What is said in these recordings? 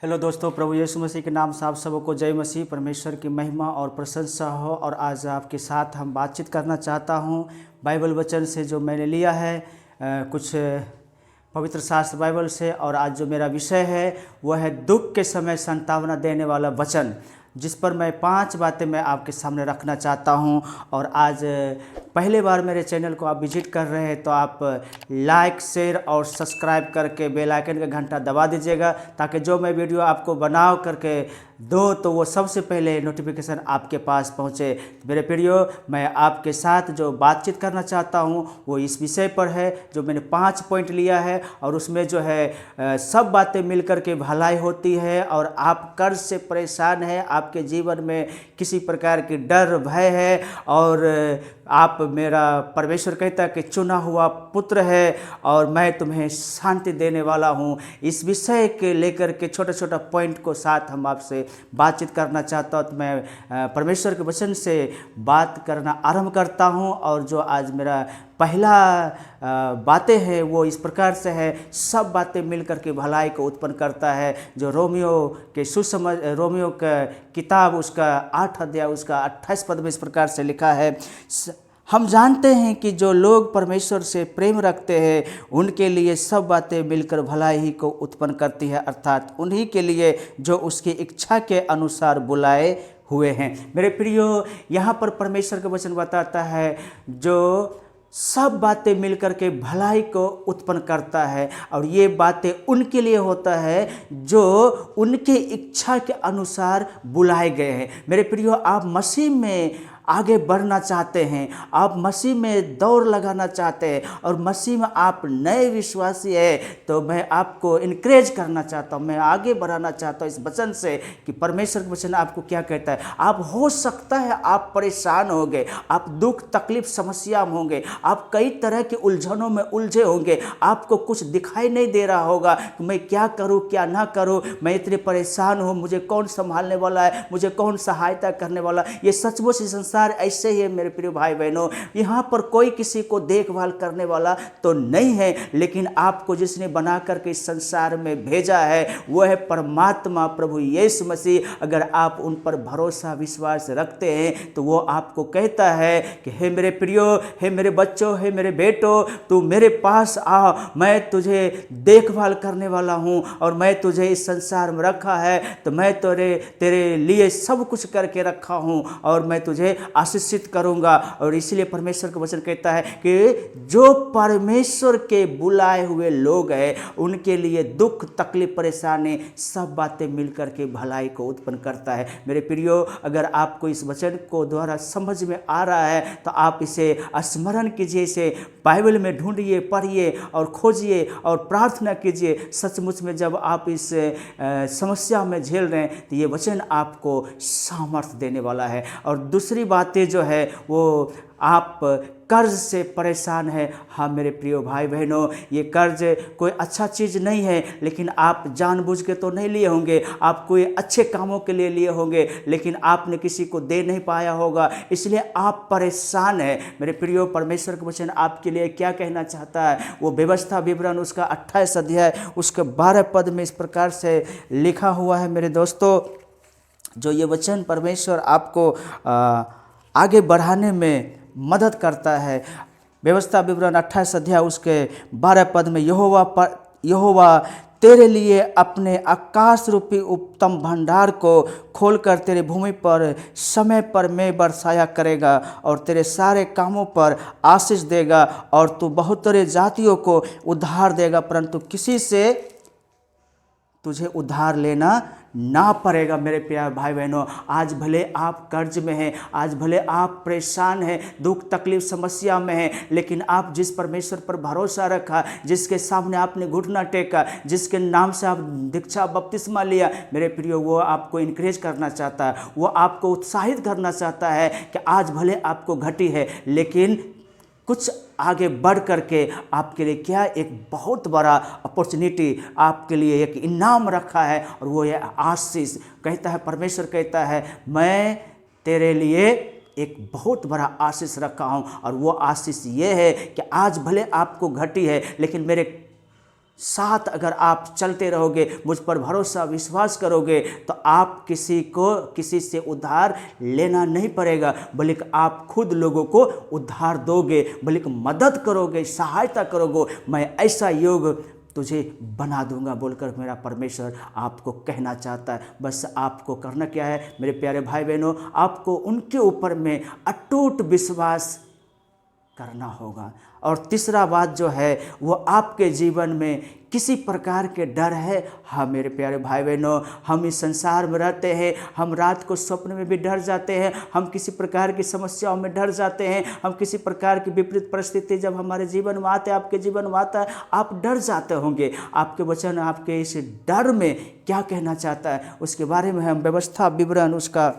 Hello दोस्तों, प्रभु यीशु मसीह के नाम से आप सबको जय मसीह। परमेश्वर की महिमा और प्रशंसा हो। और आज आपके साथ हम बातचीत करना चाहता हूं बाइबल वचन से जो मैंने लिया है कुछ पवित्र शास्त्र बाइबल से। और आज जो मेरा विषय है वह है दुख के समय सांत्वना देने वाला वचन, जिस पर मैं 5 बातें मैं आपके सामने रखना चाहता हूं। और आज पहले बार मेरे चैनल को आप विजिट कर रहे हैं तो आप लाइक, शेयर और सब्सक्राइब करके बेल आइकन का घंटा दबा दीजिएगा, ताकि जो मैं वीडियो आपको बनाओ करके दो तो वो सबसे पहले नोटिफिकेशन आपके पास पहुंचे। मेरे प्रियो, मैं आपके साथ जो बातचीत करना चाहता हूं वो इस विषय पर है जो मैंने 5 पॉइंट लिया है। और उसमें जो है सब बातें मिलकर के भलाई होती है। और आप कर्ज से परेशान हैं, आपके जीवन में किसी प्रकार की डर भय है और आप मेरा परमेश्वर कहता है कि चुना हुआ पुत्र है और मैं तुम्हें शांति देने वाला हूँ। इस विषय के लेकर के छोटा छोटा पॉइंट को साथ हम आपसे बातचीत करना चाहता हूँ। तो मैं परमेश्वर के वचन से बात करना आरंभ करता हूँ। और जो आज मेरा पहला बातें है वो इस प्रकार से है, सब बातें मिलकर के भलाई को उत्पन्न करता है। जो रोमियो का किताब उसका 8 अध्याय उसका 28 पद में इस प्रकार से लिखा है, हम जानते हैं कि जो लोग परमेश्वर से प्रेम रखते हैं उनके लिए सब बातें मिलकर भलाई ही को उत्पन्न करती है, अर्थात उन्हीं के लिए जो उसकी इच्छा के अनुसार बुलाए हुए हैं। मेरे प्रियो, यहाँ पर परमेश्वर का वचन बताता है जो सब बातें मिलकर के भलाई को उत्पन्न करता है। और ये बातें उनके लिए होता है जो उनके इच्छा के अनुसार बुलाए गए हैं। मेरे प्रियो, आप मसीह में आगे बढ़ना चाहते हैं, आप मसीह में दौड़ लगाना चाहते हैं और मसीह में आप नए विश्वासी है, तो मैं आपको इनकरेज करना चाहता हूँ, मैं आगे बढ़ाना चाहता हूँ इस वचन से कि परमेश्वर का वचन आपको क्या कहता है। आप हो सकता है आप परेशान होंगे, आप दुख तकलीफ समस्या में होंगे, आप कई तरह के उलझनों में उलझे होंगे, आपको कुछ दिखाई नहीं दे रहा होगा कि मैं क्या करूँ क्या ना करूँ, मैं इतने परेशान हूँ, मुझे कौन संभालने वाला है, मुझे कौन सहायता करने वाला। ये सचमुच संसार ऐसे ही है मेरे प्रिय भाई बहनों। यहाँ पर कोई किसी को देखभाल करने वाला तो नहीं है, लेकिन आपको जिसने बना करके इस संसार में भेजा है वो है परमात्मा प्रभु यीशु मसीह। अगर आप उन पर भरोसा विश्वास रखते हैं तो वो आपको कहता है कि हे मेरे प्रियो, हे मेरे बच्चों, हे मेरे बेटो, तू मेरे पास आ, मैं तुझे देखभाल करने वाला हूँ और मैं तुझे इस संसार में रखा है तो मैं तेरे लिए सब कुछ करके रखा हूँ और मैं तुझे आशीषित करूंगा। और इसलिए परमेश्वर का वचन कहता है कि जो परमेश्वर के बुलाए हुए लोग हैं उनके लिए दुख तकलीफ परेशानी सब बातें मिलकर के भलाई को उत्पन्न करता है। मेरे प्रियो, अगर आपको इस वचन को द्वारा समझ में आ रहा है तो आप इसे स्मरण कीजिए, इसे बाइबल में ढूंढिए, पढ़िए और खोजिए और प्रार्थना कीजिए। सचमुच में जब आप इस समस्या में झेल रहे हैं तो ये वचन आपको सामर्थ्य देने वाला है। और दूसरी बातें जो है वो आप कर्ज से परेशान है। हाँ मेरे प्रिय भाई बहनों, ये कर्ज कोई अच्छा चीज़ नहीं है, लेकिन आप जानबूझ के तो नहीं लिए होंगे, आप कोई अच्छे कामों के लिए लिए होंगे, लेकिन आपने किसी को दे नहीं पाया होगा, इसलिए आप परेशान हैं। मेरे प्रियो, परमेश्वर का वचन आपके लिए क्या कहना चाहता है, वो व्यवस्था विवरण उसका 28 अध्याय उसके 12 पद में इस प्रकार से लिखा हुआ है। मेरे दोस्तों, जो ये वचन परमेश्वर आपको आगे बढ़ाने में मदद करता है। व्यवस्था विवरण 28 अध्याय उसके 12 पद में यहोवा तेरे लिए अपने आकाश रूपी उत्तम भंडार को खोलकर तेरे भूमि पर समय पर में बरसाया करेगा और तेरे सारे कामों पर आशीष देगा और तू बहुतरे जातियों को उद्धार देगा, परंतु किसी से तुझे उधार लेना ना पड़ेगा। मेरे प्यारे भाई बहनों, आज भले आप कर्ज में हैं, आज भले आप परेशान हैं, दुख तकलीफ समस्या में हैं, लेकिन आप जिस परमेश्वर पर भरोसा रखा, जिसके सामने आपने घुटना टेका, जिसके नाम से आप दीक्षा बपतिस्मा लिया, मेरे प्रियो, वो आपको इनकरेज करना चाहता है, वो आपको उत्साहित करना चाहता है कि आज भले आपको घटी है लेकिन कुछ आगे बढ़ करके आपके लिए क्या एक बहुत बड़ा अपॉर्चुनिटी आपके लिए एक इनाम रखा है और वो है आशीष। कहता है परमेश्वर, कहता है मैं तेरे लिए एक बहुत बड़ा आशीष रखा हूँ और वो आशीष ये है कि आज भले आपको घटी है लेकिन मेरे साथ अगर आप चलते रहोगे, मुझ पर भरोसा विश्वास करोगे, तो आप किसी से उधार लेना नहीं पड़ेगा, बल्कि आप खुद लोगों को उधार दोगे, बल्कि मदद करोगे, सहायता करोगे। मैं ऐसा योग तुझे बना दूंगा बोलकर मेरा परमेश्वर आपको कहना चाहता है। बस आपको करना क्या है मेरे प्यारे भाई बहनों, आपको उनके ऊपर में अटूट विश्वास करना होगा। और तीसरा बात जो है वो आपके जीवन में किसी प्रकार के डर है। हाँ मेरे प्यारे भाई बहनों, हम इस संसार में रहते हैं, हम रात को स्वप्न में भी डर जाते हैं, हम किसी प्रकार की समस्याओं में डर जाते हैं, हम किसी प्रकार की विपरीत परिस्थिति जब हमारे जीवन में आते हैं, आपके जीवन में आता है, आप डर जाते होंगे। आपके वचन आपके इस डर में क्या कहना चाहता है उसके बारे में हम व्यवस्था विवरण उसका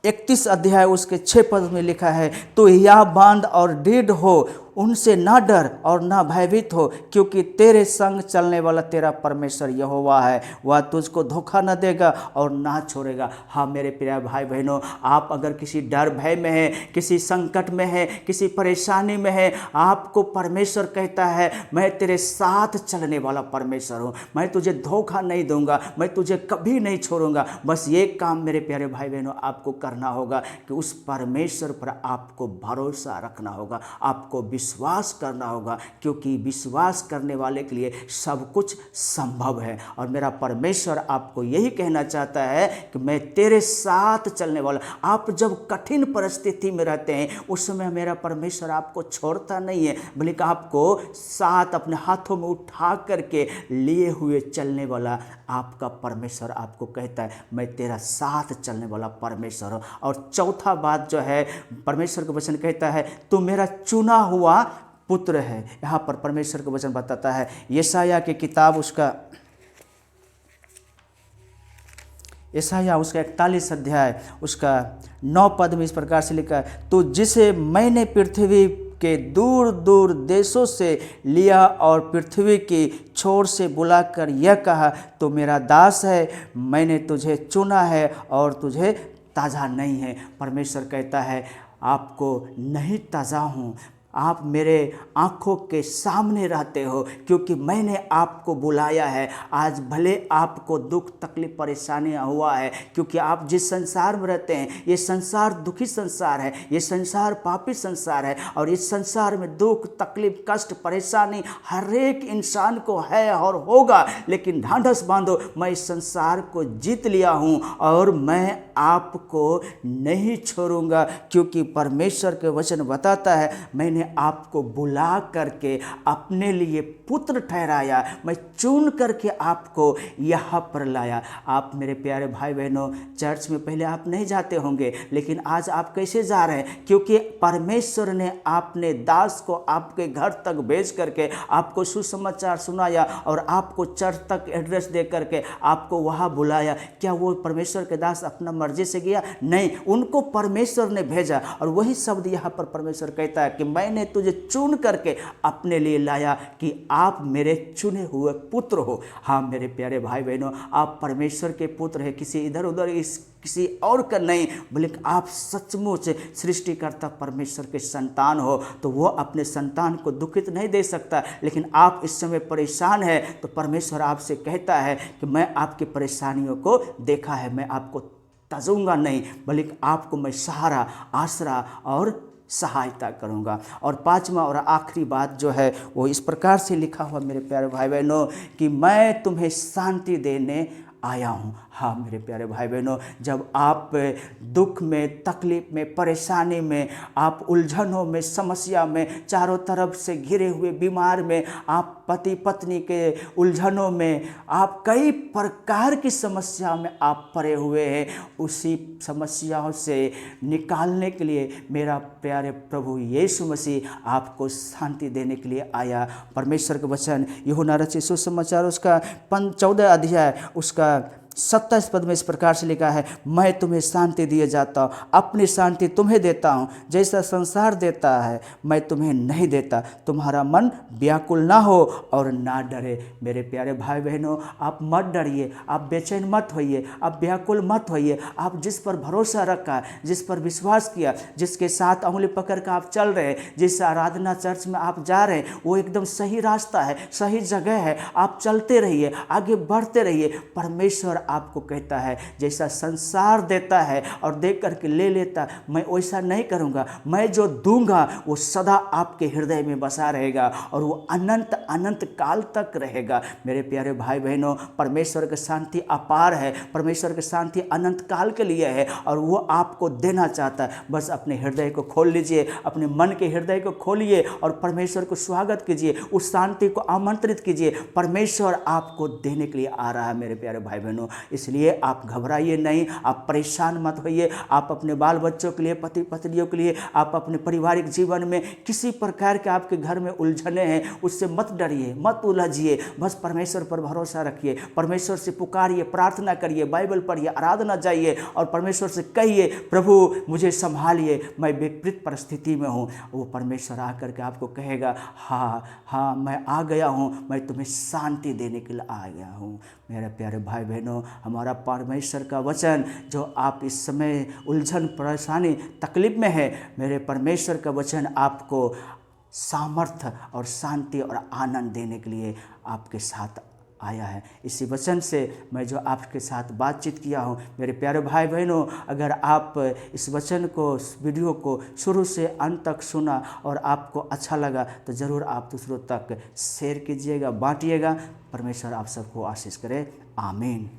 31 अध्याय उसके 6 पद में लिखा है, तो या बांध और दृढ़ हो, उनसे ना डर और ना भयभीत हो, क्योंकि तेरे संग चलने वाला तेरा परमेश्वर यहोवा है, वह तुझको धोखा न देगा और ना छोड़ेगा। हाँ मेरे प्यारे भाई बहनों, आप अगर किसी डर भय में है, किसी संकट में है, किसी परेशानी में है, आपको परमेश्वर कहता है मैं तेरे साथ चलने वाला परमेश्वर हूँ, मैं तुझे धोखा नहीं दूंगा, मैं तुझे कभी नहीं छोड़ूंगा। बस ये काम मेरे प्यारे भाई बहनों आपको करना होगा कि उस परमेश्वर पर आपको भरोसा रखना होगा, आपको विश्वास करना होगा, क्योंकि विश्वास करने वाले के लिए सब कुछ संभव है। और मेरा परमेश्वर आपको यही कहना चाहता है कि मैं तेरे साथ चलने वाला। आप जब कठिन परिस्थिति में रहते हैं उस समय मेरा परमेश्वर आपको छोड़ता नहीं है, बल्कि आपको साथ अपने हाथों में उठा करके लिए हुए चलने वाला आपका परमेश्वर आपको कहता है मैं तेरा साथ चलने वाला परमेश्वर हूँ। और चौथा बात जो है परमेश्वर का वचन कहता है तू मेरा चुना हुआ पुत्र है। यहाँ पर परमेश्वर का वचन बताता है यशाया की किताब उसका 41 अध्याय उसका 9 पद में इस प्रकार से लिखा है, तो जिसे मैंने पृथ्वी के दूर दूर देशों से लिया और पृथ्वी की छोर से बुलाकर यह कहा तो मेरा दास है, मैंने तुझे चुना है और तुझे ताज़ा नहीं है। परमेश्वर कहता है आपको नहीं ताज़ा हूँ, आप मेरे आँखों के सामने रहते हो, क्योंकि मैंने आपको बुलाया है। आज भले आपको दुख तकलीफ परेशानी हुआ है, क्योंकि आप जिस संसार में रहते हैं ये संसार दुखी संसार है, ये संसार पापी संसार है, और इस संसार में दुख तकलीफ कष्ट परेशानी हर एक इंसान को है और होगा। लेकिन ढांढस बांधो, मैं इस संसार को जीत लिया हूँ और मैं आपको नहीं छोड़ूंगा, क्योंकि परमेश्वर के वचन बताता है मैंने आपको बुला करके अपने लिए पुत्र ठहराया, मैं चुन करके आपको यहाँ पर लाया। आप मेरे प्यारे भाई बहनों चर्च में पहले आप नहीं जाते होंगे, लेकिन आज आप कैसे जा रहे हैं? क्योंकि परमेश्वर ने आपने दास को आपके घर तक भेज करके आपको सुसमाचार सुनाया और आपको चर्च तक एड्रेस दे करके आपको वहाँ बुलाया। क्या वो परमेश्वर के दास अपना मर्जी से गया? नहीं, उनको परमेश्वर ने भेजा। और वही शब्द यहाँ पर परमेश्वर कहता है कि मैंने तुझे चुन करके अपने लिए लाया कि आप मेरे चुने हुए पुत्र हो। हाँ मेरे प्यारे भाई बहनों, आप परमेश्वर के पुत्र हैं, किसी इधर उधर किसी और का नहीं, बल्कि आप सचमुच सृष्टिकर्ता परमेश्वर के संतान हो। तो वो अपने संतान को दुखित नहीं दे सकता। लेकिन आप इस समय परेशान है तो परमेश्वर आपसे कहता है कि मैं आपकी परेशानियों को देखा है, मैं आपको तजूंगा नहीं, बल्कि आपको मैं सहारा आसरा और सहायता करूंगा। और पांचवा और आखिरी बात जो है वो इस प्रकार से लिखा हुआ मेरे प्यारे भाई बहनों कि मैं तुम्हें शांति देने आया हूँ। हाँ मेरे प्यारे भाई बहनों, जब आप दुख में तकलीफ में परेशानी में आप उलझनों में समस्या में चारों तरफ से घिरे हुए बीमार में आप पति पत्नी के उलझनों में आप कई प्रकार की समस्या में आप पड़े हुए हैं, उसी समस्याओं से निकालने के लिए मेरा प्यारे प्रभु यीशु मसीह आपको शांति देने के लिए आया। परमेश्वर का वचन यूहन्ना रचित सुसमाचार उसका 14 अध्याय उसका 27 पद में इस प्रकार से लिखा है, मैं तुम्हें शांति दिए जाता हूँ, अपनी शांति तुम्हें देता हूँ, जैसा संसार देता है मैं तुम्हें नहीं देता। तुम्हारा मन व्याकुल ना हो और ना डरे। मेरे प्यारे भाई बहनों, आप मत डरिए, आप बेचैन मत होइए, आप व्याकुल मत होइए। आप जिस पर भरोसा रखा, जिस पर विश्वास किया, जिसके साथ उंगली पकड़ कर आप चल रहे हैं, जिस आराधना चर्च में आप जा रहे हैं, वो एकदम सही रास्ता है, सही जगह है। आप चलते रहिए, आगे बढ़ते रहिए। परमेश्वर आपको कहता है, जैसा संसार देता है और दे करके ले लेता, मैं वैसा नहीं करूँगा। मैं जो दूंगा वो सदा आपके हृदय में बसा रहेगा और वो अनंत अनंत काल तक रहेगा। मेरे प्यारे भाई बहनों, परमेश्वर की शांति अपार है, परमेश्वर की शांति अनंत काल के लिए है और वो आपको देना चाहता है। बस अपने हृदय को खोल लीजिए, अपने मन के हृदय को खोलिए और परमेश्वर को स्वागत कीजिए, उस शांति को आमंत्रित कीजिए। परमेश्वर आपको देने के लिए आ रहा है मेरे प्यारे भाई बहनों। इसलिए आप घबराइए नहीं, आप परेशान मत होइए। आप अपने बाल बच्चों के लिए, पति पत्नियों के लिए, आप अपने पारिवारिक जीवन में किसी प्रकार के आपके घर में उलझने हैं, उससे मत डरिए, मत उलझिए। बस परमेश्वर पर भरोसा रखिए, परमेश्वर से पुकारिए, प्रार्थना करिए, बाइबल पढ़िए, आराधना जाइए और परमेश्वर से कहिए, प्रभु मुझे संभालिए, मैं विपरीत परिस्थिति में हूँ। वो परमेश्वर आकर के आपको कहेगा, हाँ हाँ मैं आ गया हूँ, मैं तुम्हें शांति देने के लिए आ गया हूँ। मेरे प्यारे भाई बहनों, हमारा परमेश्वर का वचन, जो आप इस समय उलझन, परेशानी, तकलीफ में है, मेरे परमेश्वर का वचन आपको सामर्थ्य और शांति और आनंद देने के लिए आपके साथ आया है। इसी वचन से मैं जो आपके साथ बातचीत किया हूँ, मेरे प्यारे भाई बहनों, अगर आप इस वचन को, इस वीडियो को शुरू से अंत तक सुना और आपको अच्छा लगा तो ज़रूर आप दूसरों तक शेयर कीजिएगा, बांटिएगा। परमेश्वर आप सबको आशीष करे। आमीन।